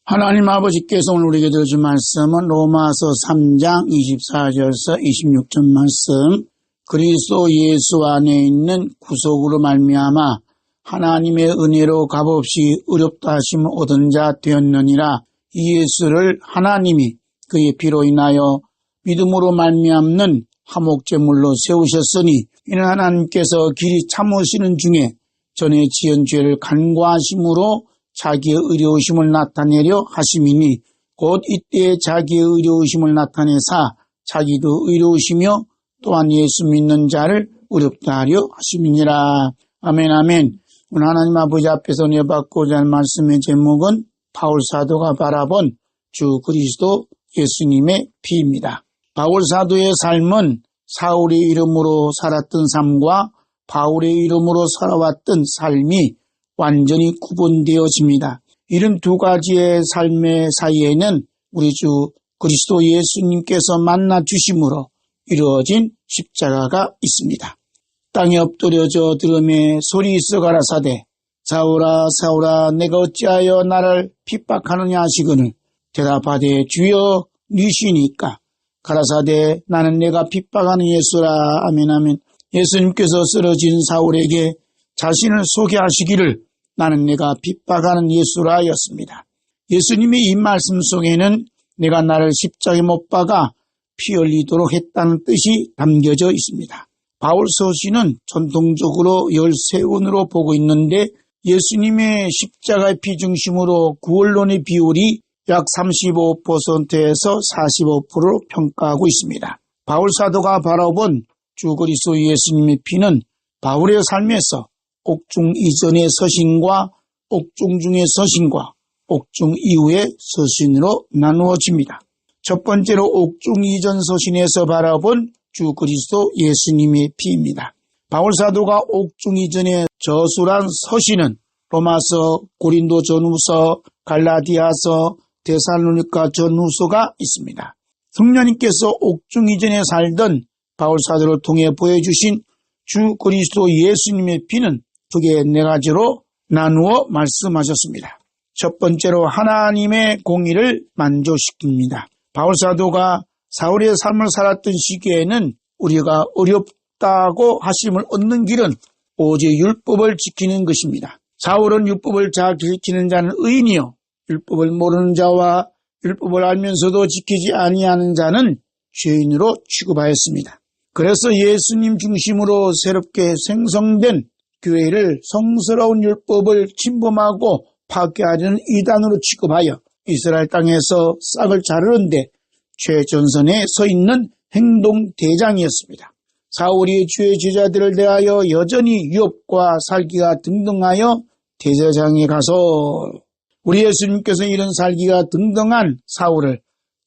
하나님 아버지께서 오늘 우리에게 들어준 말씀은 로마서 3장 24절에서 26절 말씀. 그리스도 예수 안에 있는 구속으로 말미암아 하나님의 은혜로 값없이 의롭다 하심을 얻은 자 되었느니라. 이 예수를 하나님이 그의 피로 인하여 믿음으로 말미암는 화목제물로 세우셨으니 이는 하나님께서 길이 참으시는 중에 전에 지은 죄를 간과하심으로 자기의 의로우심을 나타내려 하심이니 곧 이때에 자기의 의로우심을 나타내사 자기도 의로우시며 또한 예수 믿는 자를 의롭다 하려 하심이니라. 아멘 아멘. 오늘 하나님 아버지 앞에서 내받고자 할 말씀의 제목은 바울 사도가 바라본 주 그리스도 예수님의 피입니다. 바울 사도의 삶은 사울의 이름으로 살았던 삶과 바울의 이름으로 살아왔던 삶이 완전히 구분되어집니다. 이런 두 가지의 삶의 사이에는 우리 주 그리스도 예수님께서 만나 주심으로 이루어진 십자가가 있습니다. 땅에 엎드려져 들음에 소리 있어 가라사대 사울아 사울아 내가 어찌하여 나를 핍박하느냐 하시거늘 대답하되 주여 니시니까 가라사대 나는 내가 핍박하는 예수라. 아멘 아멘. 예수님께서 쓰러진 사울에게 자신을 소개하시기를 나는 내가 핍박하는 예수라 였습니다. 예수님의 이 말씀 속에는 내가 나를 십자가에 못 박아 피 흘리도록 했다는 뜻이 담겨져 있습니다. 바울 서신은 전통적으로 13원으로 보고 있는데 예수님의 십자가의 피 중심으로 구원론의 비율이 약 35%에서 45%로 평가하고 있습니다. 바울 사도가 바라본 주 그리스도 예수님의 피는 바울의 삶에서 옥중 이전의 서신과 옥중 중의 서신과 옥중 이후의 서신으로 나누어집니다. 첫 번째로 옥중 이전 서신에서 바라본 주 그리스도 예수님의 피입니다. 바울 사도가 옥중 이전의 저술한 서신은 로마서, 고린도 전후서, 갈라디아서, 데살로니가 전후서가 있습니다. 성령님께서 옥중 이전에 살던 바울 사도를 통해 보여주신 주 그리스도 예수님의 피는 크게 네 가지로 나누어 말씀하셨습니다. 첫 번째로 하나님의 공의를 만족시킵니다. 바울 사도가 사울의 삶을 살았던 시기에는 우리가 어렵다고 하심을 얻는 길은 오직 율법을 지키는 것입니다. 사울은 율법을 잘 지키는 자는 의인이요 율법을 모르는 자와 율법을 알면서도 지키지 아니하는 자는 죄인으로 취급하였습니다. 그래서 예수님 중심으로 새롭게 생성된 교회를 성스러운 율법을 침범하고 파괴하려는 이단으로 취급하여 이스라엘 땅에서 싹을 자르는데 최전선에 서 있는 행동대장이었습니다. 사울이 주의 제자들을 대하여 여전히 유업과 살기가 등등하여 대제사장에 가서 우리 예수님께서 이런 살기가 등등한 사울을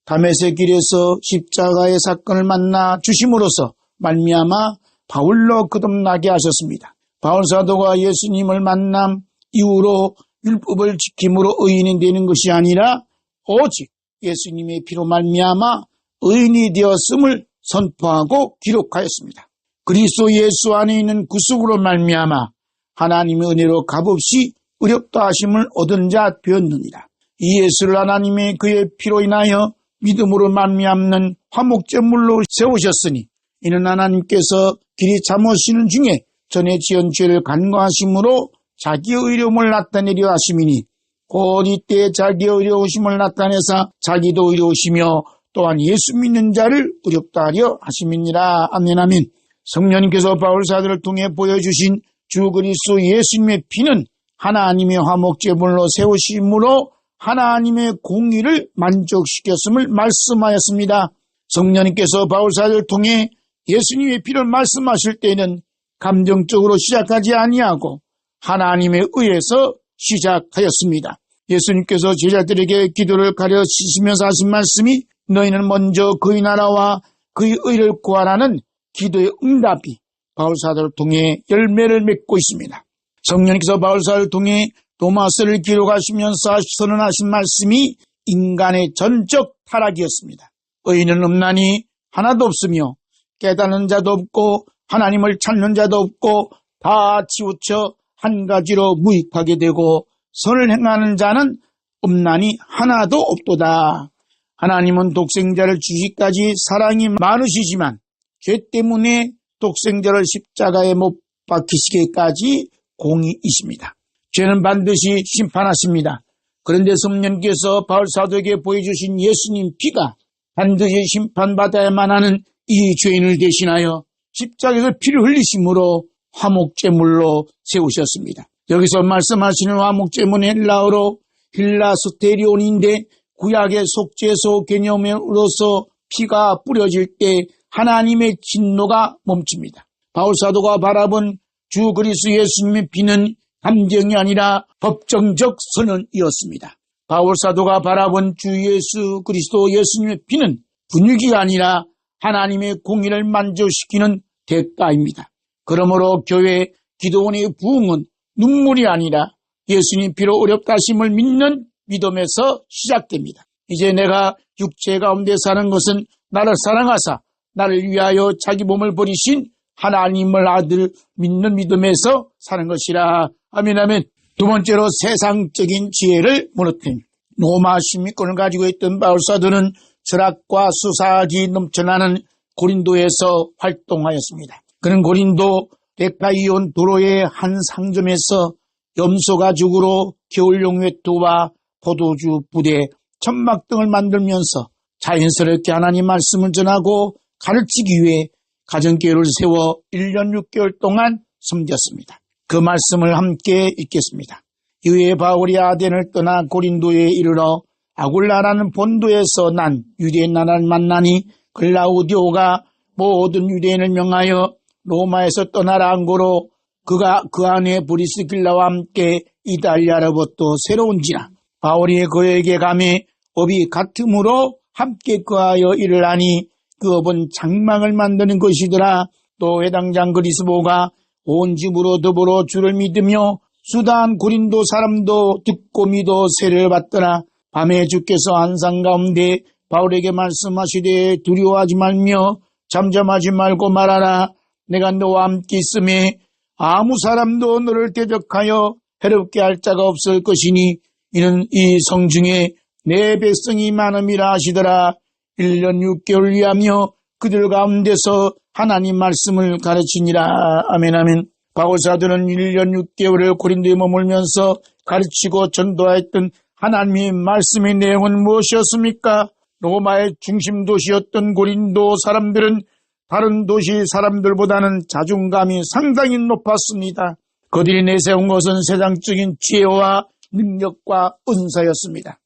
다메섹 길에서 십자가의 사건을 만나 주심으로써 말미암아 바울로 거듭나게 하셨습니다. 바울 사도가 예수님을 만남 이후로 율법을 지킴으로 의인이 되는 것이 아니라 오직 예수님의 피로 말미암아 의인이 되었음을 선포하고 기록하였습니다. 그리스도 예수 안에 있는 구속으로 말미암아 하나님의 은혜로 값없이 의롭다 하심을 얻은 자 되었느니라. 이 예수를 하나님의 그의 피로 인하여 믿음으로 말미암는 화목제물로 세우셨으니 이는 하나님께서 길이 참으시는 중에 전에 지은 죄를 간과하심으로 자기의 의로움을 나타내려 하심이니 곧 이때 자기의 의로우심을 나타내사 자기도 의로우시며 또한 예수 믿는 자를 의롭다 하려 하심이니라. 아멘 아멘. 성령님께서 바울 사도를 통해 보여주신 주 그리스도 예수님의 피는 하나님의 화목제물로 세우심으로 하나님의 공의를 만족시켰음을 말씀하였습니다. 성령님께서 바울 사도를 통해 예수님의 피를 말씀하실 때에는 감정적으로 시작하지 아니하고 하나님에 의해서 시작하였습니다. 예수님께서 제자들에게 기도를 가르치시면서 하신 말씀이 너희는 먼저 그의 나라와 그의 의를 구하라는 기도의 응답이 바울 사도를 통해 열매를 맺고 있습니다. 성령님께서 바울 사도를 통해 로마서를 기록하시면서 선언하신 말씀이 인간의 전적 타락이었습니다. 의인은 없나니 하나도 없으며 깨닫는 자도 없고 하나님을 찾는 자도 없고 다 치우쳐 한 가지로 무익하게 되고 선을 행하는 자는 없나니 하나도 없도다. 하나님은 독생자를 주시기까지 사랑이 많으시지만 죄 때문에 독생자를 십자가에 못 박히시기까지 공의이십니다. 죄는 반드시 심판하십니다. 그런데 성령께서 바울사도에게 보여주신 예수님 피가 반드시 심판받아야만 하는 이 죄인을 대신하여 십자가에서 피를 흘리심으로 화목제물로 세우셨습니다. 여기서 말씀하시는 화목제물은 헬라어로 힐라스테리온인데 구약의 속죄소 개념으로서 피가 뿌려질 때 하나님의 진노가 멈춥니다. 바울사도가 바라본 주 그리스도 예수님의 피는 감정이 아니라 법정적 선언이었습니다. 바울사도가 바라본 주 예수 그리스도 예수님의 피는 분위기가 아니라 하나님의 공의를 만족시키는 대가입니다. 그러므로 교회 기도원의 부흥은 눈물이 아니라 예수님 피로 어렵다 하심을 믿는 믿음에서 시작됩니다. 이제 내가 육체 가운데 사는 것은 나를 사랑하사 나를 위하여 자기 몸을 버리신 하나님을 아들 믿는 믿음에서 사는 것이라. 아멘 아멘. 두 번째로 세상적인 지혜를 무너뜨립니다. 로마 시민권을 가지고 있던 바울사도는 철학과 수사학이 넘쳐나는 고린도에서 활동하였습니다. 그는 고린도 데카이온 도로의 한 상점에서 염소 가죽으로 겨울용 외투와 포도주 부대, 천막 등을 만들면서 자연스럽게 하나님 말씀을 전하고 가르치기 위해 가정교회를 세워 1년 6개월 동안 섬겼습니다. 그 말씀을 함께 읽겠습니다. 이후에 바울이 아덴을 떠나 고린도에 이르러 아굴라라는 본도에서 난 유대인 나라를 만나니 글라우디오가 모든 유대인을 명하여 로마에서 떠나라 한 거로 그가 그 안에 브리스길라와 함께 이달리아로부터 새로운지라. 바울이 그에게 가매 업이 같으므로 함께 그하여 일을 하니 그 업은 장막을 만드는 것이더라. 또 회당장 그리스보가 온 집으로 더불어 주를 믿으며 수단 고린도 사람도 듣고 믿어 세례를 받더라. 밤에 주께서 한상 가운데 바울에게 말씀하시되 두려워하지 말며 잠잠하지 말고 말하라. 내가 너와 함께 있음에 아무 사람도 너를 대적하여 해롭게 할 자가 없을 것이니 이는 이 성중에 내 백성이 많음이라 하시더라. 1년 6개월 위하며 그들 가운데서 하나님 말씀을 가르치니라. 아멘 아멘. 바울사도는 1년 6개월을 고린도에 머물면서 가르치고 전도하였던 하나님의 말씀의 내용은 무엇이었습니까? 로마의 중심 도시였던 고린도 사람들은 다른 도시 사람들보다는 자존감이 상당히 높았습니다. 그들이 내세운 것은 세상적인 지혜와 능력과 은사였습니다.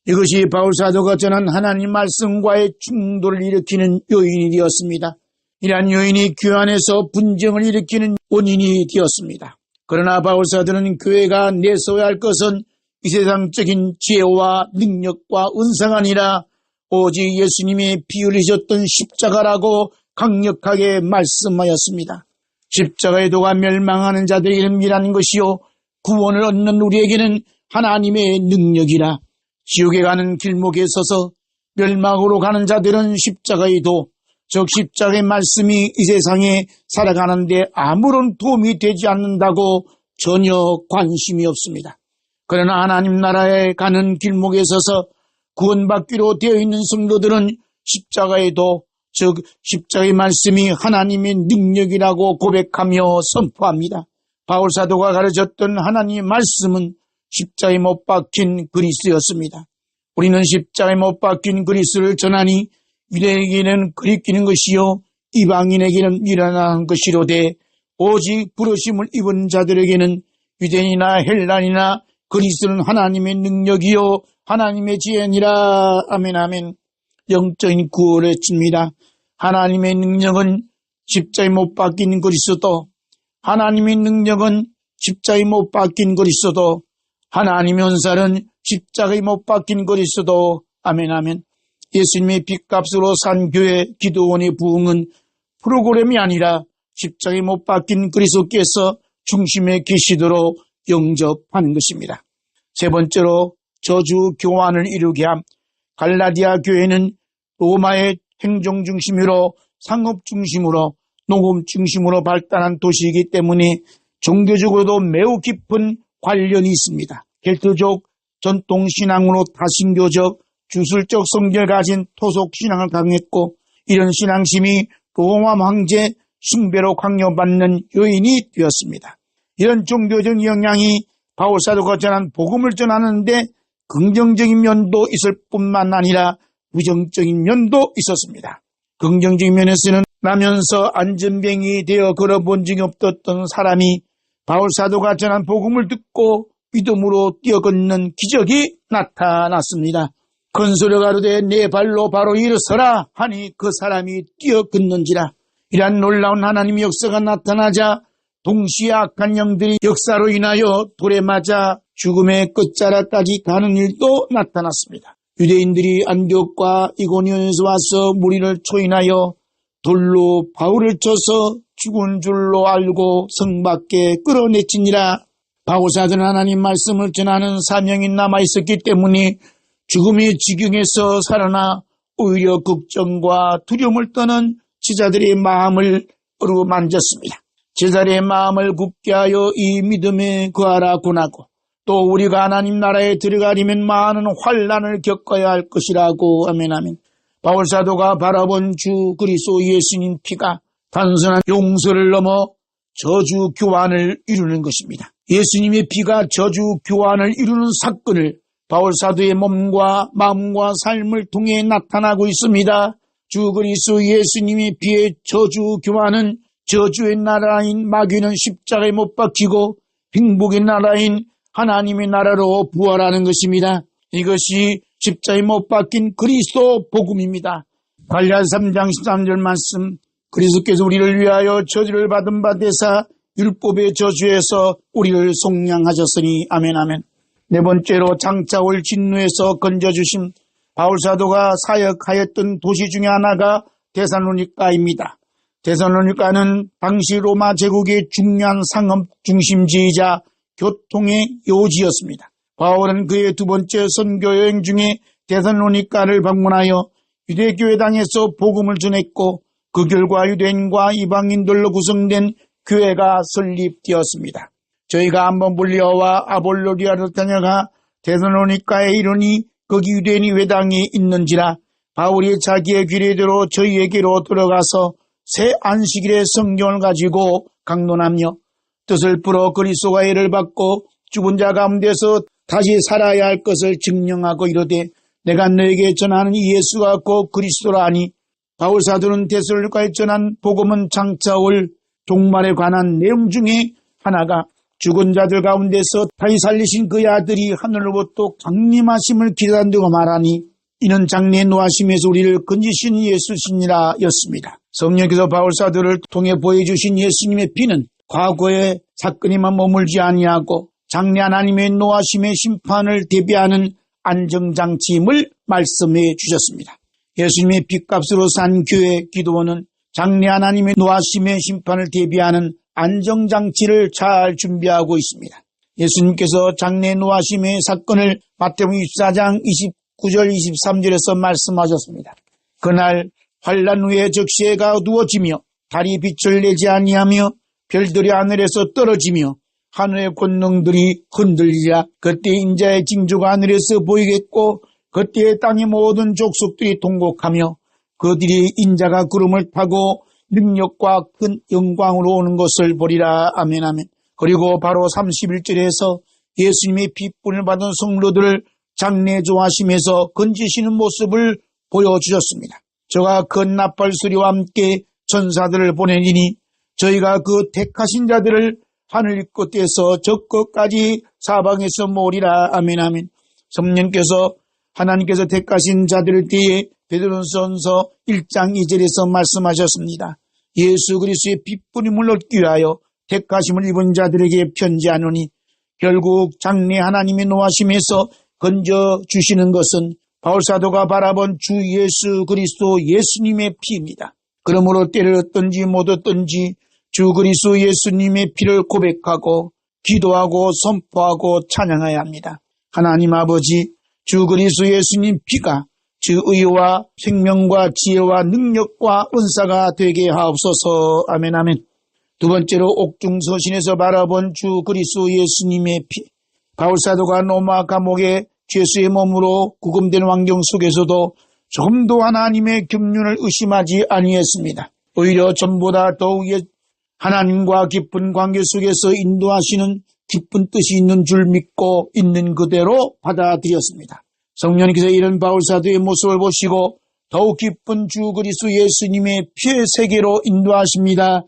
이것이 바울사도가 전한 하나님 말씀과의 충돌을 일으키는 요인이 되었습니다. 이러한 요인이 교회 안에서 분쟁을 일으키는 원인이 되었습니다. 그러나 바울사도는 교회가 내세워야 할 것은 이 세상적인 지혜와 능력과 은사가 아니라 오직 예수님이 피 흘리셨던 십자가라고 강력하게 말씀하였습니다. 십자가의 도가 멸망하는 자들에게는 미련한 것이요 구원을 얻는 우리에게는 하나님의 능력이라. 지옥에 가는 길목에 서서 멸망으로 가는 자들은 십자가의 도, 즉 십자가의 말씀이 이 세상에 살아가는데 아무런 도움이 되지 않는다고 전혀 관심이 없습니다. 그러나 하나님 나라에 가는 길목에 서서 구원받기로 되어 있는 성도들은 십자가의 도, 즉 십자가의 말씀이 하나님의 능력이라고 고백하며 선포합니다. 바울사도가 가르쳤던 하나님의 말씀은 십자가에 못 박힌 그리스도였습니다. 우리는 십자가에 못 박힌 그리스도를 전하니 유대인에게는 그리끼는 것이요 이방인에게는 미련한 것이로되 오직 부르심을 입은 자들에게는 유대인이나 헬란이나 그리스도는 하나님의 능력이요 하나님의 지혜니라. 아멘 아멘. 영적인 구원을 칩니다. 하나님의 능력은 십자가에 못 박힌 그리스도, 하나님의 능력은 십자가에 못 박힌 그리스도, 하나님의 은사는 십자가에 못 박힌 그리스도. 아멘 아멘. 예수님의 빚값으로 산 교회 기도원의 부흥은 프로그램이 아니라 십자가에 못 박힌 그리스도께서 중심에 계시도록 영접하는 것입니다. 세 번째로 저주 교환을 이루게 함. 갈라디아 교회는 로마의 행정 중심으로 상업 중심으로 농업 중심으로 발달한 도시이기 때문에 종교적으로도 매우 깊은 관련이 있습니다. 켈트족, 전통신앙으로 다신교적, 주술적 성격을 가진 토속신앙을 강했고 이런 신앙심이 로마 황제 숭배로 강요받는 요인이 되었습니다. 이런 종교적 영향이 바울사도가 전한 복음을 전하는 데 긍정적인 면도 있을 뿐만 아니라 부정적인 면도 있었습니다. 긍정적인 면에서는 나면서 안전병이 되어 걸어본 적이 없었던 사람이 바울사도가 전한 복음을 듣고 믿음으로 뛰어걷는 기적이 나타났습니다. 큰 소리가 가로되 내 발로 바로 일어서라 하니 그 사람이 뛰어걷는지라. 이러한 놀라운 하나님의 역사가 나타나자 동시에 악한 영들이 역사로 인하여 돌에 맞아 죽음의 끝자락까지 가는 일도 나타났습니다. 유대인들이 안디옥과 이고니온에서 와서 무리를 초인하여 돌로 바울을 쳐서 죽은 줄로 알고 성 밖에 끌어내치니라. 바울사도는 하나님 말씀을 전하는 사명이 남아있었기 때문에 죽음의 지경에서 살아나 오히려 걱정과 두려움을 떠는 제자들의 마음을 어루만졌습니다. 제자들의 마음을 굳게 하여 이 믿음에 거하라 권하고 또 우리가 하나님 나라에 들어가려면 많은 환난을 겪어야 할 것이라고 아멘 아멘. 바울사도가 바라본 주 그리스도 예수님 피가 단순한 용서를 넘어 저주 교환을 이루는 것입니다. 예수님의 피가 저주 교환을 이루는 사건을 바울사도의 몸과 마음과 삶을 통해 나타나고 있습니다. 주 그리스도 예수님의 피의 저주 교환은 저주의 나라인 마귀는 십자가에 못 박히고 행복의 나라인 하나님의 나라로 부활하는 것입니다. 이것이 십자가에 못 박힌 그리스도 복음입니다. 갈라디아 3장 13절 말씀, 그리스도께서 우리를 위하여 저주를 받은 바 되사 율법의 저주에서 우리를 속량하셨으니 아멘 아멘. 네 번째로 장차 올 진노에서 건져주심, 바울사도가 사역하였던 도시 중에 하나가 데살로니가입니다. 데살로니가는 당시 로마 제국의 중요한 상업 중심지이자 교통의 요지였습니다. 바울은 그의 두 번째 선교 여행 중에 데살로니가를 방문하여 유대교회당에서 복음을 전했고 그 결과 유대인과 이방인들로 구성된 교회가 설립되었습니다. 저희가 한번 불리아와 아볼로디아를 다녀가 데살로니가에 이르니 거기 유대인이 회당에 있는지라 바울이 자기의 규례대로 저희에게로 들어가서 새 안식일의 성경을 가지고 강론하며 뜻을 풀어 그리스도가 애를 받고 죽은 자 가운데서 다시 살아야 할 것을 증명하고 이르되 내가 너에게 전하는 이 예수가 곧 그리스도라 하니 바울사도는 데살로니가에 전한 복음은 장차 올 종말에 관한 내용 중에 하나가 죽은 자들 가운데서 다시 살리신 그의 아들이 하늘로부터 강림하심을 기다린다고 말하니 이는 장래의 노하심에서 우리를 건지신 예수시니라 였습니다. 성령께서 바울사도를 통해 보여주신 예수님의 피는 과거의 사건에만 머물지 아니하고 장래 하나님의 노하심의 심판을 대비하는 안정장치임을 말씀해 주셨습니다. 예수님의 핏값으로 산 교회 기도원은 장래 하나님의 노하심의 심판을 대비하는 안정장치를 잘 준비하고 있습니다. 예수님께서 장래 노하심의 사건을 마태복음 24장 29절 23절에서 말씀하셨습니다. 그날 환란 후에 적시해가 어두워지며 달이 빛을 내지 아니하며 별들이 하늘에서 떨어지며 하늘의 권능들이 흔들리라. 그때 인자의 징조가 하늘에서 보이겠고 그때 땅의 모든 족속들이 통곡하며 그들이 인자가 구름을 타고 능력과 큰 영광으로 오는 것을 보리라. 아멘 아멘. 그리고 바로 31절에서 예수님의 핏분을 받은 성도들을 장래 조하심에서 건지시는 모습을 보여주셨습니다. 저가 큰 나팔 소리와 함께 천사들을 보내니 저희가 그 택하신 자들을 하늘 끝에서 저 끝까지 사방에서 모으리라. 아멘 아멘. 성령께서 하나님께서 택하신 자들을 대해 베드로전서 1장 2절에서 말씀하셨습니다. 예수 그리스도의 핏부림을 얻기 위하여 택하심을 입은 자들에게 편지하노니 결국 장래 하나님의 노하심에서 건져주시는 것은 바울사도가 바라본 주 예수 그리스도 예수님의 피입니다. 그러므로 때를 얻든지 못 얻든지 주 그리스도 예수님의 피를 고백하고 기도하고 선포하고 찬양해야 합니다. 하나님 아버지, 주 그리스도 예수님 피가 주 의와 생명과 지혜와 능력과 은사가 되게 하옵소서. 아멘 아멘. 두 번째로 옥중서신에서 바라본 주 그리스도 예수님의 피, 바울사도가 로마 감옥에 죄수의 몸으로 구금된 환경 속에서도 조금도 하나님의 경륜을 의심하지 아니했습니다. 오히려 전보다 더욱 하나님과 깊은 관계 속에서 인도하시는 깊은 뜻이 있는 줄 믿고 있는 그대로 받아들였습니다. 성령님께서 이런 바울사도의 모습을 보시고 더욱 깊은 주 그리스도 예수님의 피의 세계로 인도하십니다.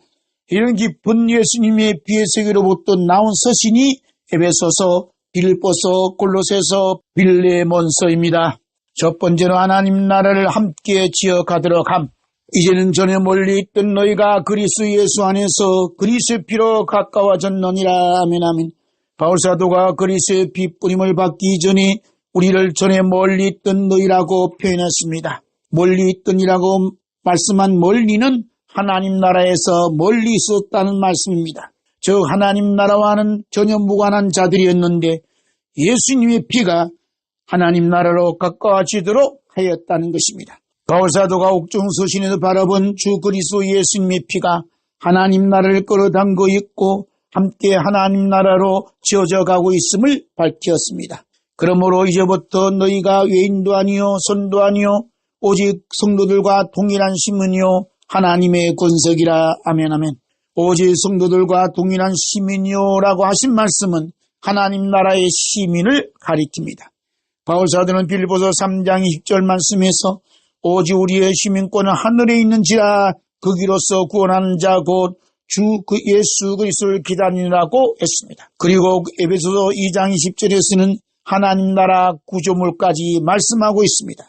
이런 깊은 예수님의 피의 세계로부터 나온 서신이 에베소서, 빌립보서, 골로새서, 빌레몬서입니다. 첫 번째로 하나님 나라를 함께 지어가도록 함. 이제는 전에 멀리 있던 너희가 그리스도 예수 안에서 그리스도의 피로 가까워졌느니라. 아멘 아멘. 바울사도가 그리스도의 피 뿌림을 받기 전에 우리를 전에 멀리 있던 너희라고 표현했습니다. 멀리 있던이라고 말씀한 멀리는 하나님 나라에서 멀리 있었다는 말씀입니다. 즉 하나님 나라와는 전혀 무관한 자들이었는데 예수님의 피가 하나님 나라로 가까워지도록 하였다는 것입니다. 바울사도가 옥중서신에서 바라본 주 그리스도 예수님의 피가 하나님 나라를 끌어당겨 있고 함께 하나님 나라로 지어져 가고 있음을 밝혔습니다. 그러므로 이제부터 너희가 외인도 아니요 손도 아니요 오직 성도들과 동일한 시민이요 하나님의 권석이라. 아멘 아멘. 오직 성도들과 동일한 시민이요라고 하신 말씀은 하나님 나라의 시민을 가리킵니다. 바울사도는 빌립보서 3장 20절 말씀에서 오직 우리의 시민권은 하늘에 있는지라 거기로서 구원하는 자 곧 주 예수 그리스도를 기다리라고 했습니다. 그리고 에베소서 2장 20절에서는 하나님 나라 구조물까지 말씀하고 있습니다.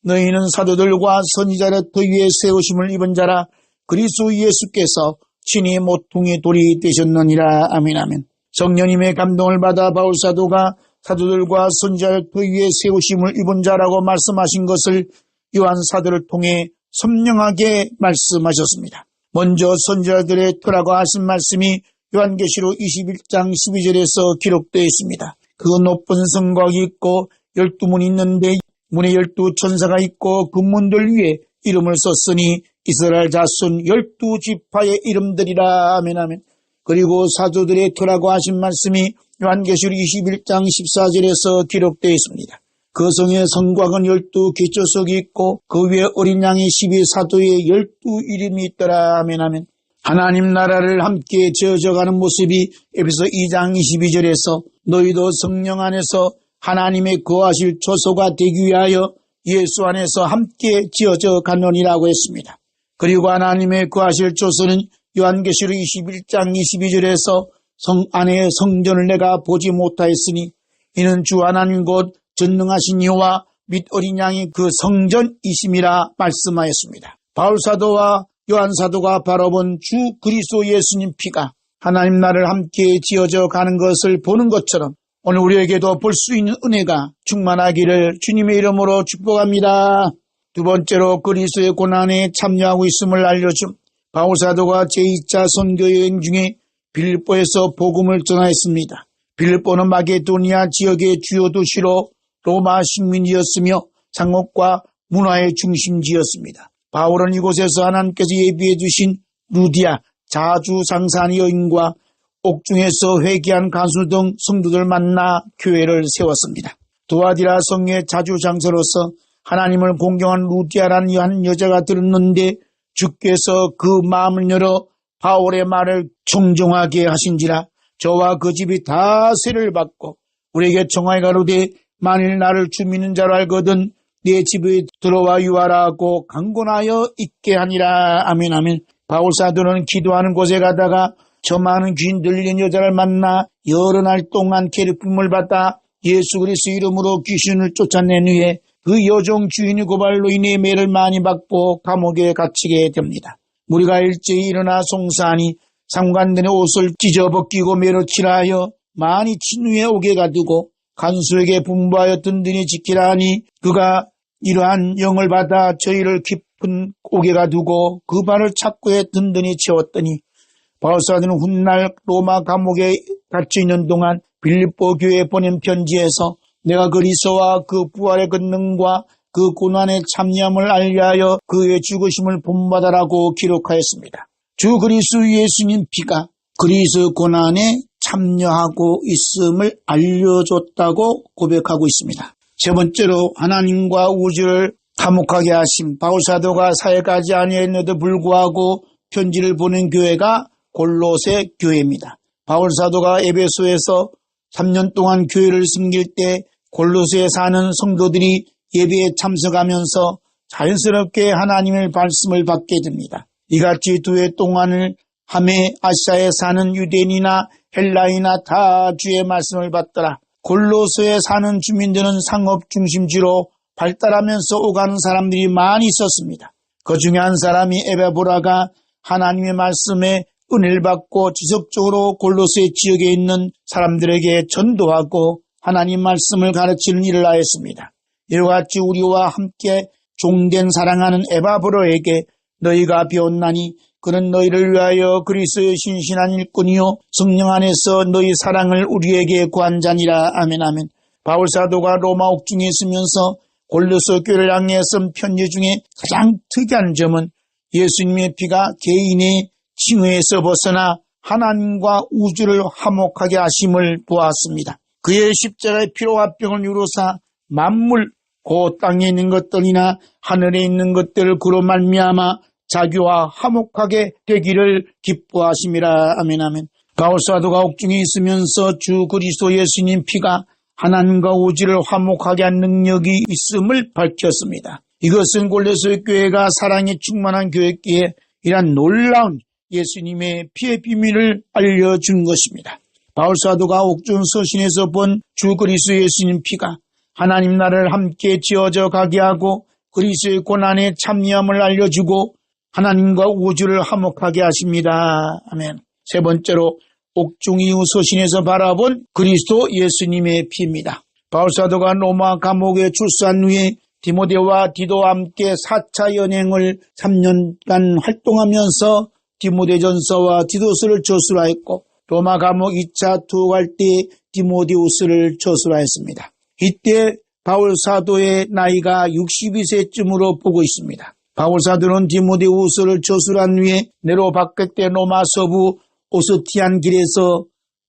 너희는 사도들과 선지자의 터 위에 세우심을 입은 자라 그리스도 예수께서 친히 모퉁이 돌이 되셨느니라. 아멘 아멘. 성령님의 감동을 받아 바울사도가 사도들과 선지자의 터 위에 세우심을 입은 자라고 말씀하신 것을 요한 사도를 통해 선명하게 말씀하셨습니다. 먼저 선지자들의 터라고 하신 말씀이 요한계시록 21장 12절에서 기록되어 있습니다. 그 높은 성곽이 있고 12문이 있는데 문에 12천사가 있고 그 문들 위에 이름을 썼으니 이스라엘 자손 12지파의 이름들이라. 아멘 아멘. 그리고 사도들의 터라고 하신 말씀이 요한계시록 21장 14절에서 기록되어 있습니다. 그 성의 성곽은 12기초석이 있고 그 위에 어린 양의 12사도의 12이름이 있더라. 아멘 아멘. 하나님 나라를 함께 지어져가는 모습이 에베소 2장 22절에서 너희도 성령 안에서 하나님의 거하실 초소가 되기 위하여 예수 안에서 함께 지어져 가느니라고 했습니다. 그리고 하나님의 거하실 초소는 요한계시록 21장 22절에서 성 안에 성전을 내가 보지 못하였으니 이는 주 하나님 곧 전능하신 이와 및 어린 양이 그 성전이심이라 말씀하였습니다. 바울사도와 요한사도가 바라본 주 그리스도 예수님 피가 하나님 나라를 함께 지어져 가는 것을 보는 것처럼 오늘 우리에게도 볼 수 있는 은혜가 충만하기를 주님의 이름으로 축복합니다. 두 번째로 그리스도의 고난에 참여하고 있음을 알려줌. 바울사도가 제2차 선교여행 중에 빌립보에서 복음을 전하였습니다. 빌립보는 마게도니아 지역의 주요 도시로 로마 식민지였으며 상업과 문화의 중심지였습니다. 바울은 이곳에서 하나님께서 예비해 주신 루디아 자주상산 여인과 옥중에서 회개한 간수 등 성도들 만나 교회를 세웠습니다. 두아디라 성의 자주장서로서 하나님을 공경한 루디아라는 한 여자가 들었는데 주께서 그 마음을 열어 바울의 말을 청종하게 하신지라 저와 그 집이 다 세를 받고 우리에게 청하여 가로되 만일 나를 주 믿는 자로 알거든 네 집에 들어와 유하라 하고 강권하여 있게 하니라. 아멘 아멘. 바울사도는 기도하는 곳에 가다가 저 많은 귀신 들린 여자를 만나 여러 날 동안 괴롭힘을 받아 예수 그리스도 이름으로 귀신을 쫓아낸 후에 그 여종 주인의 고발로 인해 매를 많이 받고 감옥에 갇히게 됩니다. 무리가 일제히 일어나 송사하니 상관들의 옷을 찢어벗기고 매로 칠하여 많이 친 후에 옥에 가두고 간수에게 분부하여 든든히 지키라 하니 그가 이러한 영을 받아 저희를 깊은 옥에 가두고 그 발을 착고에 든든히 채웠더니 바울사도는 훗날 로마 감옥에 갇혀있는 동안 빌립보 교회에 보낸 편지에서 내가 그리스도와 그 부활의 권능과 그 고난에 참여함을 알리하여 그의 죽으심을 본받아라고 기록하였습니다. 주 그리스도 예수님 피가 그리스도 고난에 참여하고 있음을 알려줬다고 고백하고 있습니다. 세 번째로 하나님과 우주를 화목하게 하심. 바울사도가 사역하지 아니했는데도 불구하고 편지를 보낸 교회가 골로새 교회입니다. 바울사도가 에베소에서 3년 동안 교회를 섬길 때 골로새에 사는 성도들이 예배에 참석하면서 자연스럽게 하나님의 말씀을 받게 됩니다. 이같이 두 해 동안을 함에 아시아에 사는 유대인이나 헬라인이나 다 주의 말씀을 받더라. 골로새에 사는 주민들은 상업 중심지로 발달하면서 오가는 사람들이 많이 있었습니다. 그 중에 한 사람이 에바브라가 하나님의 말씀에 은혜를 받고 지속적으로 골로새 지역에 있는 사람들에게 전도하고 하나님 말씀을 가르치는 일을 하였습니다. 이와 같이 우리와 함께 종된 사랑하는 에바브로에게 너희가 배웠나니 그는 너희를 위하여 그리스도의 신실한 일꾼이요 성령 안에서 너희 사랑을 우리에게 구한 자니라. 아멘 아멘. 바울사도가 로마 옥중에 있으면서 골로새 교회를 향해 쓴 편지 중에 가장 특이한 점은 예수님의 피가 개인의 칭의에서 벗어나 하나님과 우주를 화목하게 하심을 보았습니다. 그의 십자가의 피로 화평을 이루사 만물 곧 땅에 있는 것들이나 하늘에 있는 것들을 그로 말미암아 자기와 화목하게 되기를 기뻐하심이라. 아멘 아멘. 바울사도가 옥중에 있으면서 주 그리스도 예수님 피가 하나님과 우주를 화목하게 한 능력이 있음을 밝혔습니다. 이것은 골로새 교회가 사랑에 충만한 교회기에 이런 놀라운 예수님의 피의 비밀을 알려준 것입니다. 바울사도가 옥중 서신에서 본 주 그리스도 예수님 피가 하나님 나라를 함께 지어져 가게 하고 그리스도의 고난에 참여함을 알려주고 하나님과 우주를 화목하게 하십니다. 아멘. 세 번째로 옥중 이후 서신에서 바라본 그리스도 예수님의 피입니다. 바울사도가 로마 감옥에 출소한 후에 디모데와 디도와 함께 4차 연행을 3년간 활동하면서 디모데전서와 디도서를 저술하였고 로마 감옥 2차 투옥할 때 디모데후서를 저술하였습니다. 이때 바울사도의 나이가 62세쯤으로 보고 있습니다. 바울사도는 디모데후서를 저술한 후에 네로 박격대 로마 서부 오스티안 길에서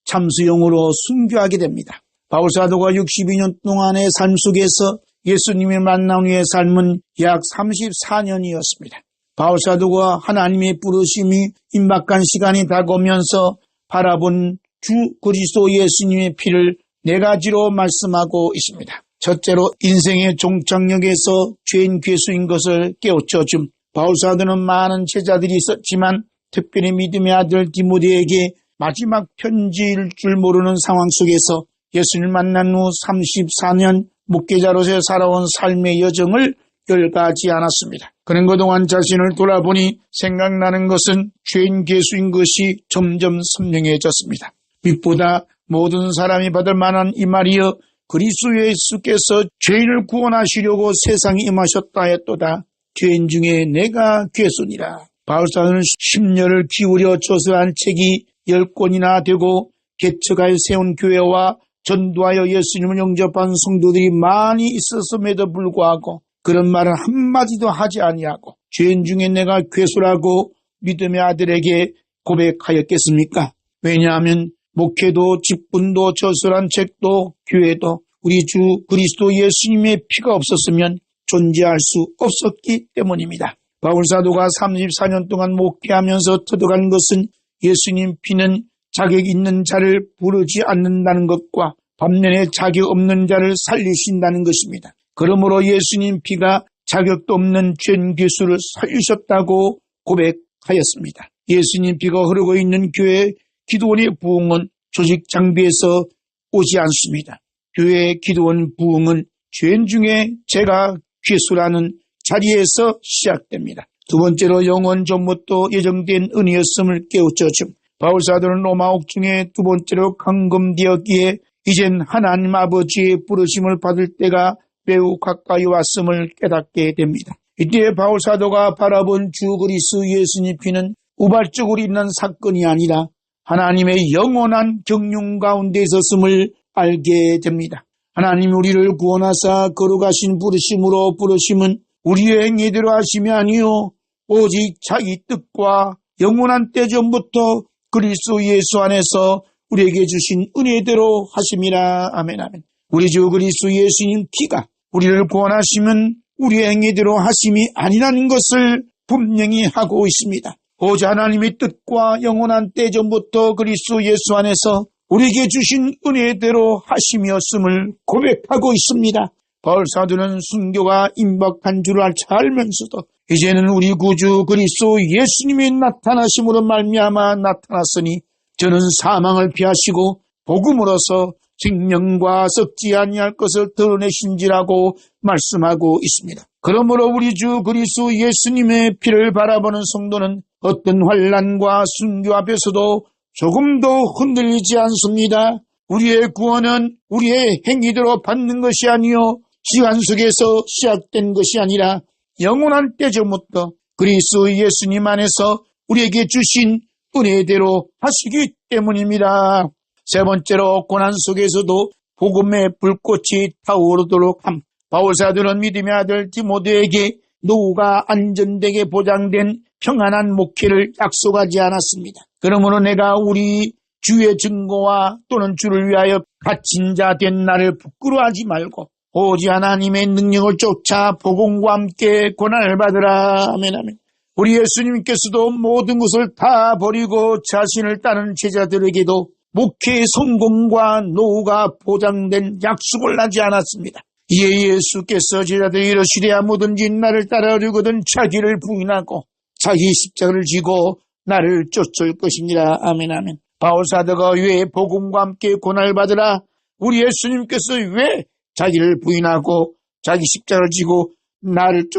참수용으로 순교하게 됩니다. 바울사도가 62년 동안의 삶 속에서 예수님을 만난 후의 삶은 약 34년이었습니다. 바울사도가 하나님의 부르심이 임박한 시간이 다가오면서 바라본 주 그리스도 예수님의 피를 네 가지로 말씀하고 있습니다. 첫째로 인생의 종착역에서 죄인 괴수인 것을 깨우쳐 줌. 바울사도는 많은 제자들이 있었지만 특별히 믿음의 아들 디모데에게 마지막 편지일 줄 모르는 상황 속에서 예수님을 만난 후 34년 목회자로서 살아온 삶의 여정을 열가지 않았습니다. 그는 그동안 자신을 돌아보니 생각나는 것은 죄인 괴수인 것이 점점 선명해졌습니다. 빛보다 모든 사람이 받을 만한 이 말이여 그리스도 예수께서 죄인을 구원하시려고 세상에 임하셨다 했도다. 죄인 중에 내가 괴수니라. 바울사도는 심려를 기울여 저술한 책이 10권이나 되고 개척하여 세운 교회와 전도하여 예수님을 영접한 성도들이 많이 있었음에도 불구하고 그런 말은 한마디도 하지 아니하고 죄인 중에 내가 괴수라고 믿음의 아들에게 고백하였겠습니까? 왜냐하면 목회도 직분도 저술한 책도 교회도 우리 주 그리스도 예수님의 피가 없었으면 존재할 수 없었기 때문입니다. 바울사도가 34년 동안 목회하면서 터득한 것은 예수님 피는 자격 있는 자를 부르지 않는다는 것과 반면에 자격 없는 자를 살리신다는 것입니다. 그러므로 예수님 피가 자격도 없는 죄인 괴수를 살리셨다고 고백하였습니다. 예수님 피가 흐르고 있는 교회 기도원의 부흥은 조직 장비에서 오지 않습니다. 교회 기도원 부흥은 죄인 중에 제가 괴수라는 자리에서 시작됩니다. 두 번째로 영원 전부터 예정된 은혜였음을 깨우쳐줌. 바울사도는 로마 옥중에 두 번째로 감금되었기에 이젠 하나님 아버지의 부르심을 받을 때가 매우 가까이 왔음을 깨닫게 됩니다. 이때 바울사도가 바라본 주 그리스도 예수님 피는 우발적으로 일어난 사건이 아니라 하나님의 영원한 경륜 가운데 있었음을 알게 됩니다. 하나님 우리를 구원하사 거룩하신 부르심으로 부르심은 우리의 행위대로 하심이 아니요 오직 자기 뜻과 영원한 때 전부터 그리스도 예수 안에서 우리에게 주신 은혜대로 하심이라. 아멘 아멘. 우리 주 그리스도 예수님 피가 우리를 구원하시면 우리의 행위대로 하심이 아니라는 것을 분명히 하고 있습니다. 오직 하나님의 뜻과 영원한 때전부터 그리스도 예수 안에서 우리에게 주신 은혜대로 하심이었음을 고백하고 있습니다. 바울 사도는 순교가 임박한 줄 잘 알면서도 이제는 우리 구주 그리스도 예수님의 나타나심으로 말미암아 나타났으니 저는 사망을 피하시고 복음으로서 생명과 썩지 아니할 것을 드러내신지라고 말씀하고 있습니다. 그러므로 우리 주 그리스도 예수님의 피를 바라보는 성도는 어떤 환난과 순교 앞에서도 조금도 흔들리지 않습니다. 우리의 구원은 우리의 행위대로 받는 것이 아니요 시간 속에서 시작된 것이 아니라 영원한 때전부터 그리스도 예수님 안에서 우리에게 주신 은혜대로 하시기 때문입니다. 세 번째로 고난 속에서도 복음의 불꽃이 타오르도록 함. 바울 사도는 믿음의 아들 디모데에게 노후가 안전되게 보장된 평안한 목회를 약속하지 않았습니다. 그러므로 내가 우리 주의 증거와 또는 주를 위하여 갇힌 자 된 나를 부끄러워하지 말고 오직 하나님의 능력을 쫓아 복음과 함께 고난을 받으라. 아멘 아멘. 우리 예수님께서도 모든 것을 다 버리고 자신을 따르는 제자들에게도 목회의 성공과 노후가 보장된 약속을 하지 않았습니다. 이에 예수께서 제자들이 이러시되 뭐든지 나를 따르려거든 자기를 부인하고 자기 십자가를 지고 나를 쫓을 것입니다. 아멘 아멘. 바울 사도가 왜 복음과 함께 고난을 받으라? 우리 예수님께서 왜 자기를 부인하고 자기 십자가를 지고 나를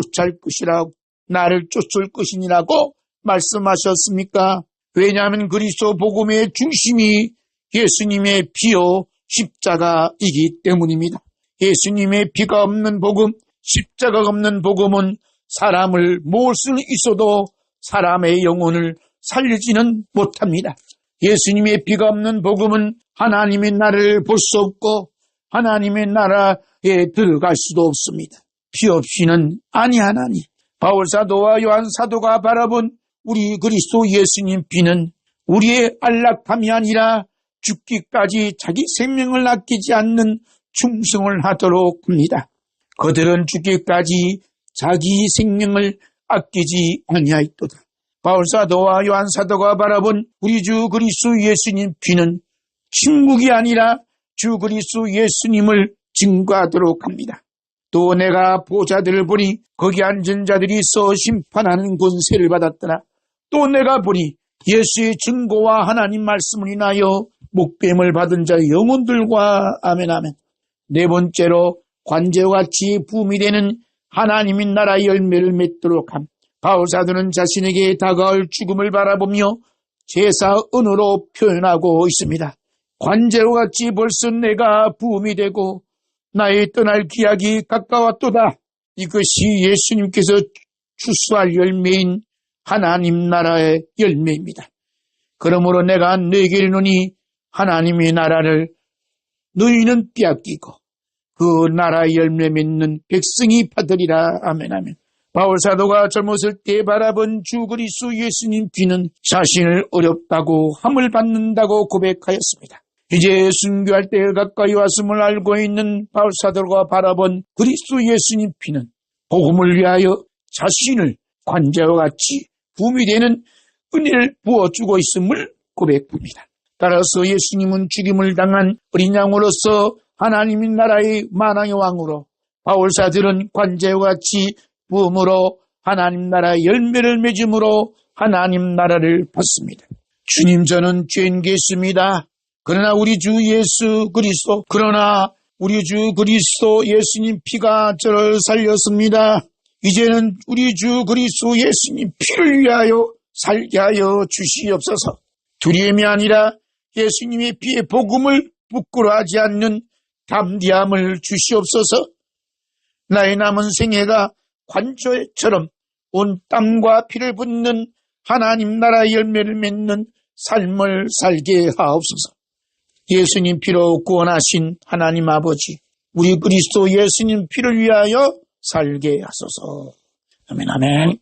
쫓을 것이니라고 말씀하셨습니까? 왜냐하면 그리스도 복음의 중심이 예수님의 피요 십자가이기 때문입니다. 예수님의 피가 없는 복음, 십자가가 없는 복음은 사람을 모을 수는 있어도 사람의 영혼을 살리지는 못합니다. 예수님의 피가 없는 복음은 하나님의 나라를 볼 수 없고 하나님의 나라에 들어갈 수도 없습니다. 피 없이는 아니하나니. 바울 사도와 요한 사도가 바라본 우리 그리스도 예수님 피는 우리의 안락함이 아니라 죽기까지 자기 생명을 아끼지 않는 충성을 하도록 합니다. 그들은 죽기까지 자기 생명을 아끼지 아니하였도다. 바울 사도와 요한 사도가 바라본 우리 주 그리스도 예수님 피는 침묵이 아니라 주 그리스도 예수님을 증거하도록 합니다. 또 내가 보좌들을 보니 거기 앉은 자들이 서 심판하는 권세를 받았더라. 또 내가 보니 예수의 증거와 하나님 말씀을 인하여 목뱀을 받은 자의 영혼들과 아멘 아멘. 네 번째로 관제와 같이 부음이 되는 하나님의 나라의 열매를 맺도록 함. 바울 사도는 자신에게 다가올 죽음을 바라보며 제사은으로 표현하고 있습니다. 관제와 같이 벌써 내가 부음이 되고 나의 떠날 기약이 가까웠도다. 이것이 예수님께서 추수할 열매인 하나님 나라의 열매입니다. 그러므로 내가 너에게 이르노니 하나님의 나라를 너희는 빼앗기고 그 나라의 열매 맺는 백성이 받으리라. 아멘 아멘. 바울 사도가 젊었을 때 바라본 주 그리스도 예수님 피는 자신을 어렵다고 함을 받는다고 고백하였습니다. 이제 순교할 때가 가까이 왔음을 알고 있는 바울 사도가 바라본 그리스도 예수님 피는 복음을 위하여 자신을 관자와 같이 부음이 되는 은혜를 부어주고 있음을 고백합니다. 따라서 예수님은 죽임을 당한 어린 양으로서 하나님의 나라의 만왕의 왕으로, 바울 사도는 관제와 같이 부음으로 하나님 나라의 열매를 맺음으로 하나님 나라를 받습니다. 주님, 저는 죄인 겠습니다. 그러나 우리 주 그리스도 예수님 피가 저를 살렸습니다. 이제는 우리 주 그리스도 예수님 피를 위하여 살게 하여 주시옵소서. 두려움이 아니라 예수님의 피의 복음을 부끄러워하지 않는 담대함을 주시옵소서. 나의 남은 생애가 관저처럼 온 땀과 피를 붓는 하나님 나라의 열매를 맺는 삶을 살게 하옵소서. 예수님 피로 구원하신 하나님 아버지, 우리 그리스도 예수님 피를 위하여 살게 하소서. 아멘 아멘.